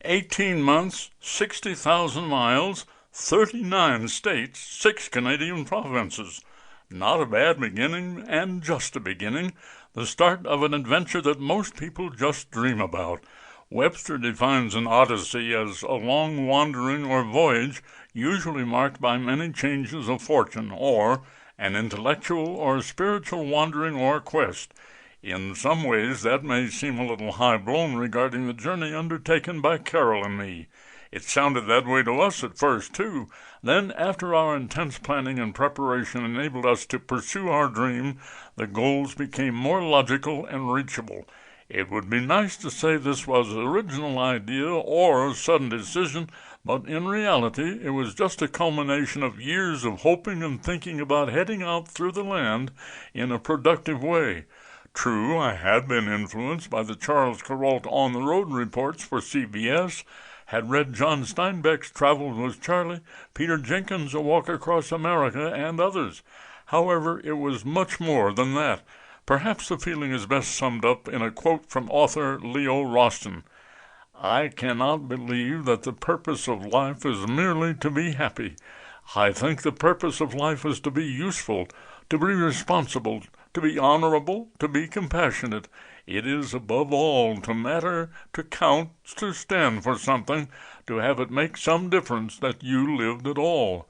18 months, 60,000 miles, 39 states, 6 Canadian provinces. Not a bad beginning, and just a beginning, the start of an adventure that most people just dream about. Webster defines an Odyssey as a long wandering or voyage, usually marked by many changes of fortune, or an intellectual or spiritual wandering or quest. In some ways that may seem a little high-blown regarding the journey undertaken by Carol and me. It sounded that way to us at first, too. Then, after our intense planning and preparation enabled us to pursue our dream, the goals became more logical and reachable. It would be nice to say this was an original idea or a sudden decision, but in reality it was just a culmination of years of hoping and thinking about heading out through the land in a productive way. True, I had been influenced by the Charles Kuralt on-the-road reports for CBS, had read John Steinbeck's Travels with Charlie, Peter Jenkins' A Walk Across America, and others. However, it was much more than that. Perhaps the feeling is best summed up in a quote from author Leo Roston. "I cannot believe that the purpose of life is merely to be happy. I think the purpose of life is to be useful, to be responsible, to be honorable, to be compassionate. It is, above all, to matter, to count, to stand for something, to have it make some difference that you lived at all."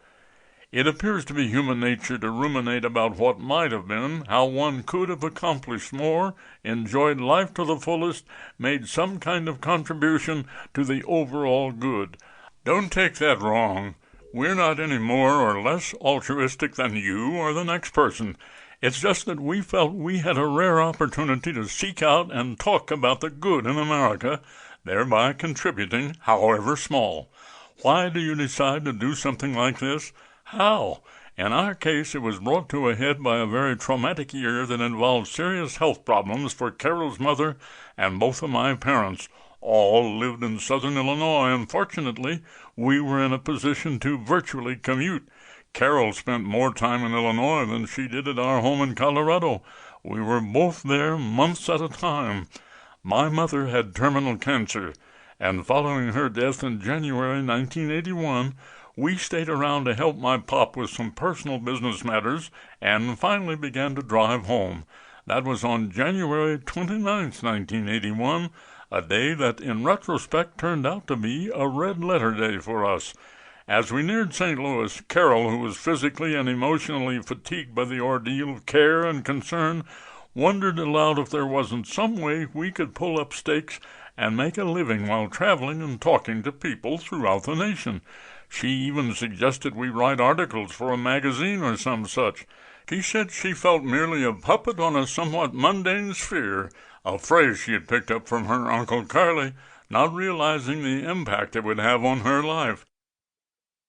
It appears to be human nature to ruminate about what might have been, how one could have accomplished more, enjoyed life to the fullest, made some kind of contribution to the overall good. Don't take that wrong. We're not any more or less altruistic than you or the next person. It's just that we felt we had a rare opportunity to seek out and talk about the good in America, thereby contributing, however small. Why do you decide to do something like this? How? In our case, it was brought to a head by a very traumatic year that involved serious health problems for Carol's mother and both of my parents. All lived in southern Illinois, and fortunately, we were in a position to virtually commute. Carol spent more time in Illinois than she did at our home in Colorado. We were both there months at a time. My mother had terminal cancer, and following her death in January 1981, we stayed around to help my pop with some personal business matters and finally began to drive home. That was on January 29th, 1981, a day that in retrospect turned out to be a red-letter day for us. As we neared St. Louis, Carol, who was physically and emotionally fatigued by the ordeal of care and concern, wondered aloud if there wasn't some way we could pull up stakes and make a living while traveling and talking to people throughout the nation. She even suggested we write articles for a magazine or some such. She said she felt merely a puppet on a somewhat mundane sphere, a phrase she had picked up from her Uncle Carly, not realizing the impact it would have on her life.